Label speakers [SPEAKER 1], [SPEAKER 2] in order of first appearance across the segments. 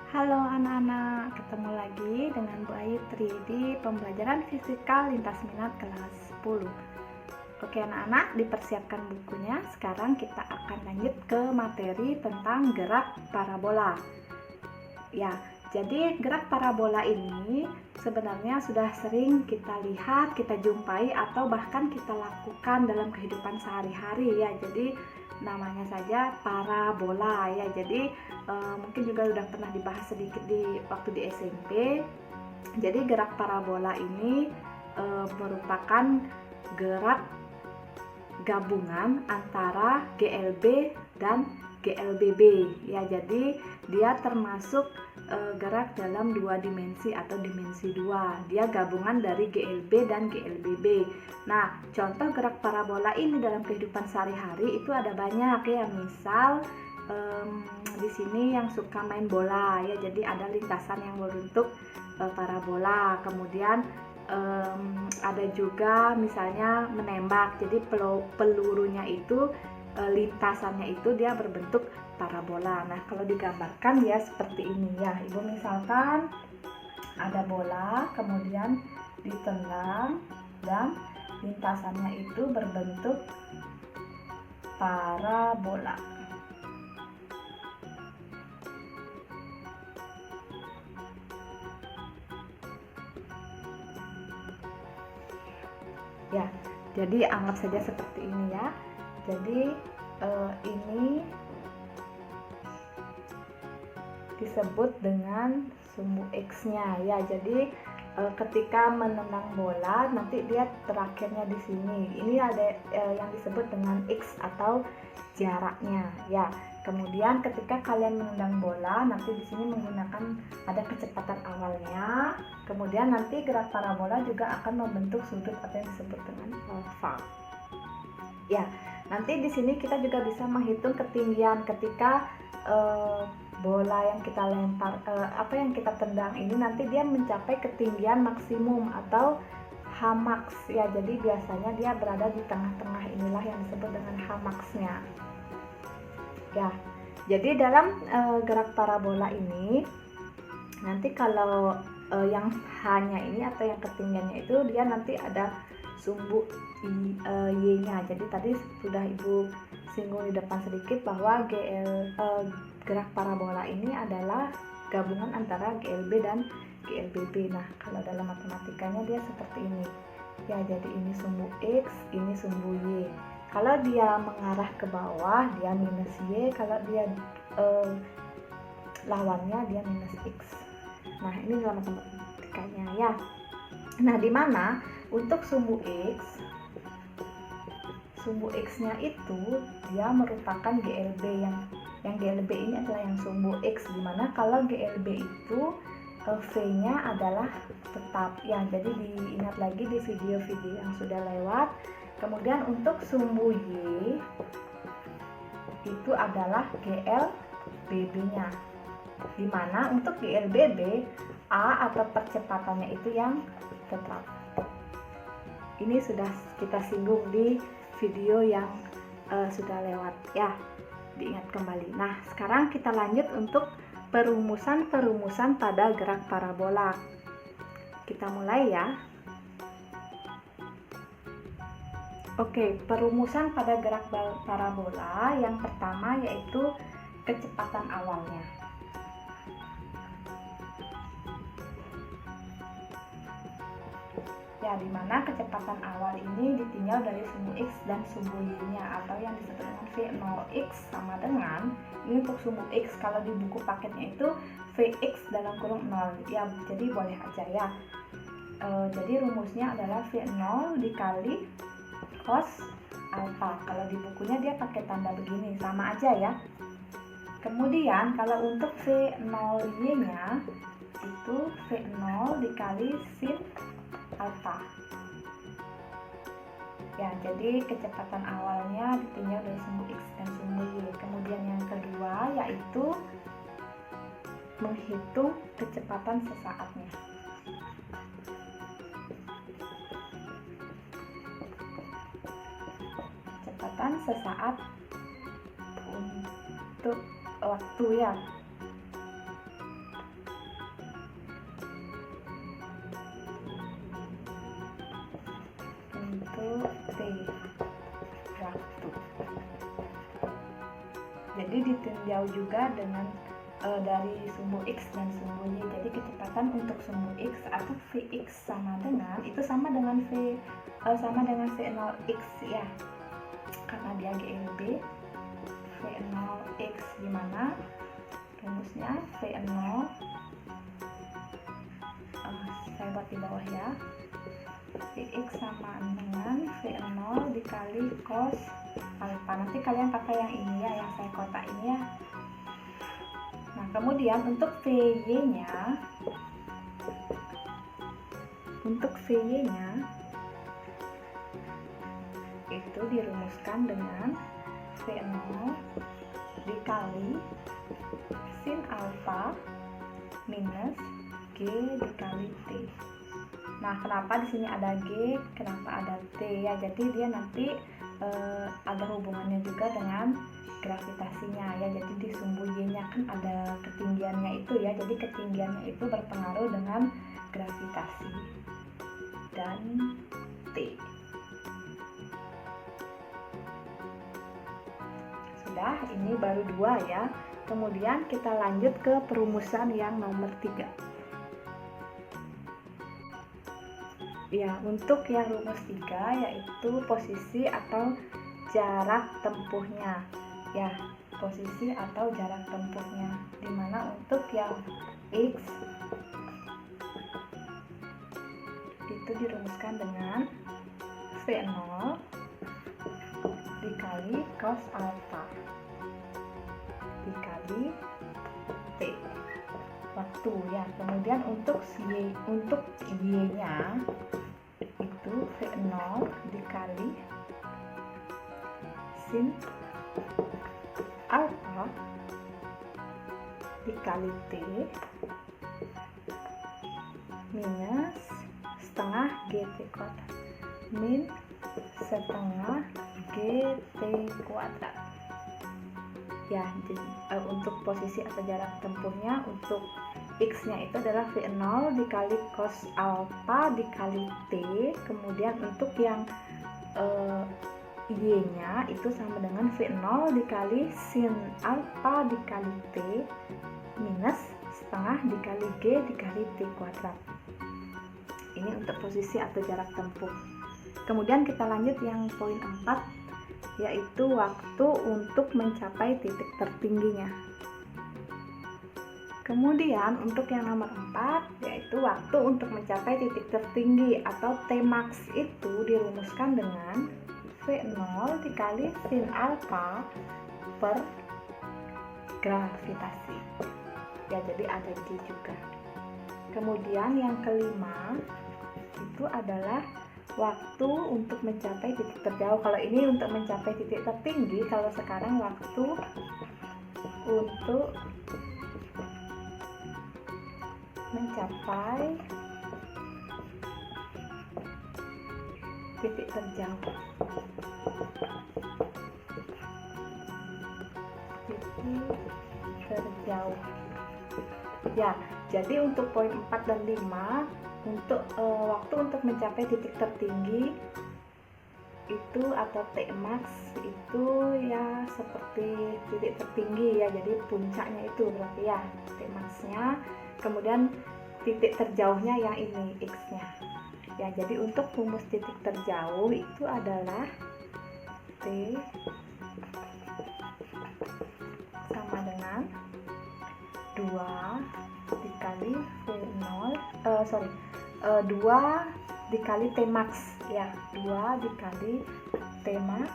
[SPEAKER 1] Halo anak-anak, ketemu lagi dengan Bu Ayu Tri di pembelajaran fisika lintas minat kelas 10. Oke anak-anak, dipersiapkan bukunya. Sekarang kita akan lanjut ke materi tentang gerak parabola. Ya, jadi gerak parabola ini sebenarnya sudah sering kita lihat, kita jumpai, atau bahkan kita lakukan dalam kehidupan sehari-hari ya. Jadi namanya saja parabola ya. Jadi mungkin juga sudah pernah dibahas sedikit di waktu di SMP. Jadi gerak parabola ini merupakan gerak gabungan antara GLB dan GLBB ya. Jadi dia termasuk gerak dalam dua dimensi atau dimensi 2. Dia gabungan dari GLB dan GLBB. Nah, contoh gerak parabola ini dalam kehidupan sehari-hari itu ada banyak ya. Misal di sini yang suka main bola ya. Jadi ada lintasan yang berbentuk parabola. Kemudian ada juga misalnya menembak. Jadi pelurunya itu lintasannya itu dia berbentuk parabola. Nah, kalau digambarkan ya seperti ini ya. Ibu misalkan ada bola, kemudian ditendang dan lintasannya itu berbentuk parabola. Ya, jadi anggap saja seperti ini ya. Jadi ini disebut dengan sumbu X-nya ya. Jadi ketika menendang bola nanti dia terakhirnya di sini. Ini ada yang disebut dengan X atau jaraknya ya. Kemudian ketika kalian menendang bola nanti di sini menggunakan ada kecepatan awalnya. Kemudian nanti gerak parabola juga akan membentuk sudut atau yang disebut dengan oval. Ya, nanti di sini kita juga bisa menghitung ketinggian ketika bola yang kita lempar, yang kita tendang ini nanti dia mencapai ketinggian maksimum atau Hmax ya. Jadi biasanya dia berada di tengah-tengah, inilah yang disebut dengan Hmax-nya. Ya, jadi dalam gerak parabola ini nanti kalau yang H-nya ini atau yang ketinggiannya itu dia nanti ada sumbu Y-nya. Jadi tadi sudah Ibu singgung di depan sedikit bahwa gerak parabola ini adalah gabungan antara GLB dan GLBB. Nah, kalau dalam matematikanya dia seperti ini. Ya, jadi ini sumbu X, ini sumbu Y. Kalau dia mengarah ke bawah, dia minus Y. Kalau dia lawannya, dia minus X. Nah, ini dalam matematikanya ya. Nah, di mana untuk sumbu X-nya itu dia merupakan GLB yang GLB ini adalah yang sumbu X, dimana kalau GLB itu V-nya adalah tetap ya. Jadi diingat lagi di video-video yang sudah lewat. Kemudian untuk sumbu Y itu adalah GLBB-nya, dimana untuk GLBB A atau percepatannya itu yang tetap. Ini sudah kita singgung di video yang sudah lewat ya, diingat kembali. Nah, sekarang kita lanjut untuk perumusan pada gerak parabola. Kita mulai ya. Oke, perumusan pada gerak parabola yang pertama yaitu kecepatan awalnya. Ya, dimana kecepatan awal ini ditinjau dari sumbu X dan sumbu Y-nya atau yang disebut dengan V0x sama dengan, ini untuk sumbu X, kalau di buku paketnya itu Vx dalam kurung 0 ya, jadi boleh aja ya. Jadi rumusnya adalah V0 dikali cos alpha. Kalau di bukunya dia pakai tanda begini, sama aja ya. Kemudian kalau untuk V0y-nya itu V0 dikali sin alpha. Ya, jadi kecepatan awalnya ditinjau dari sumbu X dan sumbu Y. Kemudian yang kedua yaitu menghitung kecepatan sesaatnya. Kecepatan sesaat untuk waktu ya. T waktu. Jadi ditinjau juga dengan dari sumbu X dan sumbu Y. Jadi kecepatan untuk sumbu X atau Vx sama dengan V0x ya, karena dia GLB. V0x gimana rumusnya? V0 saya buat di bawah ya. Vx sama dengan V0 dikali cos alfa. Nanti kalian pakai yang ini ya, yang saya kotak ini ya. Nah, kemudian untuk Vy-nya itu dirumuskan dengan V0 dikali sin alfa minus G dikali T. Nah, kenapa di sini ada G, kenapa ada T ya? Jadi dia nanti ada hubungannya juga dengan gravitasinya ya. Jadi di sumbu Y-nya kan ada ketinggiannya itu ya. Jadi ketinggiannya itu berpengaruh dengan gravitasi dan T. Sudah, ini baru 2 ya. Kemudian kita lanjut ke perumusan yang nomor 3. Ya, untuk yang rumus 3 yaitu posisi atau jarak tempuhnya. Ya, posisi atau jarak tempuhnya. Dimana untuk yang X itu dirumuskan dengan V0 dikali cos alfa dikali T waktu ya. Kemudian untuk Y-nya itu V0 dikali sin alfa dikali T minus setengah GT kuadrat min setengah GT kuadrat ya. Jadi, untuk posisi atau jarak tempuhnya untuk X-nya itu adalah V0 dikali cos alfa dikali T. Kemudian untuk yang Y-nya itu sama dengan V0 dikali sin alfa dikali T minus setengah dikali G dikali T kuadrat. Ini untuk posisi atau jarak tempuh. Kemudian kita lanjut yang poin 4, yaitu waktu untuk mencapai titik tertingginya. Kemudian untuk yang nomor 4 yaitu waktu untuk mencapai titik tertinggi atau Tmax itu dirumuskan dengan V0 dikali sin alfa per gravitasi. Ya, jadi ada G juga. Kemudian yang kelima itu adalah waktu untuk mencapai titik terjauh. Kalau ini untuk mencapai titik tertinggi, kalau sekarang waktu untuk mencapai titik terjauh. Ya, jadi untuk poin 4 dan 5 untuk waktu untuk mencapai titik tertinggi itu atau Tmax itu ya seperti titik tertinggi ya, jadi puncaknya itu berarti ya Tmax-nya. Kemudian titik terjauhnya yang ini X-nya ya. Jadi untuk rumus titik terjauh itu adalah T sama dengan 2 dikali V0 2 dikali Tmax ya, 2 dikali Tmax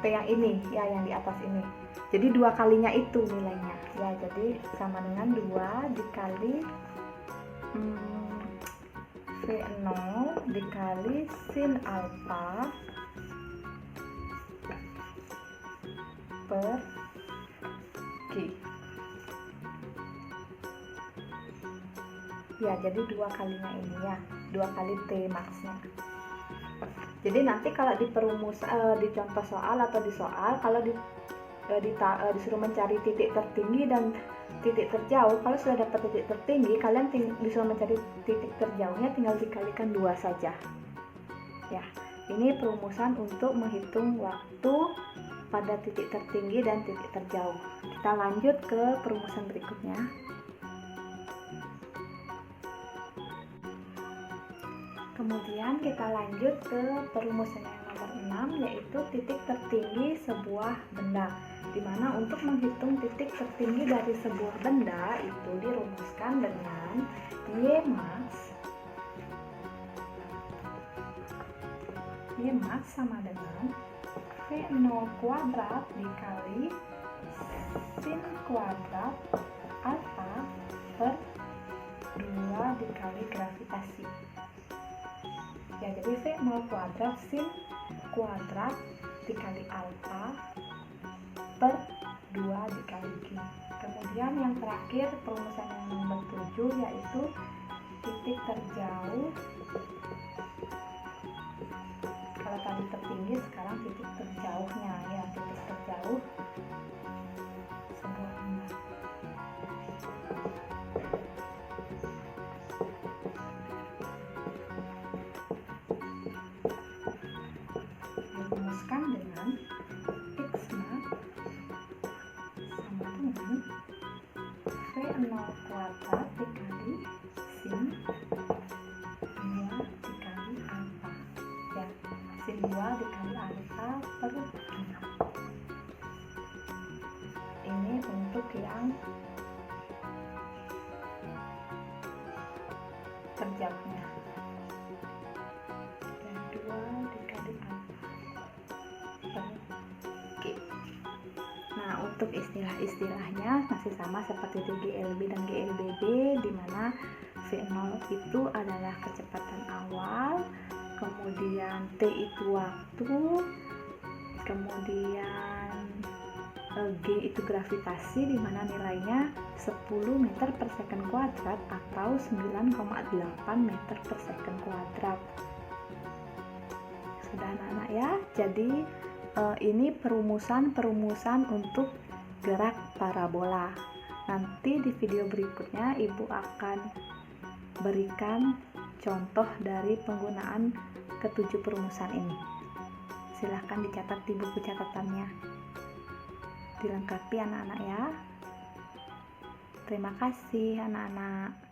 [SPEAKER 1] T yang ini ya, yang di atas ini. Jadi 2 kalinya itu nilainya ya, jadi sama dengan 2 dikali V0 dikali sin alfa per G. Ya, jadi 2 kalinya ini ya, 2 kali T max-nya. Jadi nanti kalau di perumus di contoh soal atau di soal, kalau disuruh mencari titik tertinggi dan titik terjauh, kalau sudah dapat titik tertinggi, kalian disuruh mencari titik terjauhnya tinggal dikalikan 2 saja Ya, ini perumusan untuk menghitung waktu pada titik tertinggi dan titik terjauh. Kita lanjut ke perumusan berikutnya. Kemudian kita lanjut ke perumusan yang nomor 6, yaitu titik tertinggi sebuah benda. Dimana untuk menghitung titik tertinggi dari sebuah benda itu dirumuskan dengan Y max sama dengan V0 kuadrat dikali sin kuadrat alfa per 2 dikali gravitasi. Ya, jadi V0 kuadrat sin kuadrat dikali alfa per 2 dikali G. Kemudian yang terakhir perumusan yang nomor 7, yaitu titik terjauh. Kalau tadi tertinggi, sekarang titik terjauhnya, ya, titik terjauh sebuah benda. Dirumuskan dengan X max sama dengan V0 kuadrat dikali sin 2 dikali alfa. Ya, sin 2 dikali alfa per 2. Ini untuk yang terjauhnya. Dan 2 dikali alfa per G. Nah, untuk istilah-istilahnya masih sama seperti di GLB dan GLBB, di mana V0 itu adalah kecepatan awal, kemudian T itu waktu, kemudian G itu gravitasi, di mana nilainya 10 meter per second kuadrat atau 9,8 meter per second kuadrat. Sudah anak-anak ya, jadi ini perumusan untuk gerak parabola. Nanti di video berikutnya Ibu akan berikan contoh dari penggunaan ketujuh perumusan ini. Silahkan dicatat di buku catatannya, dilengkapi anak-anak ya. Terima kasih anak-anak.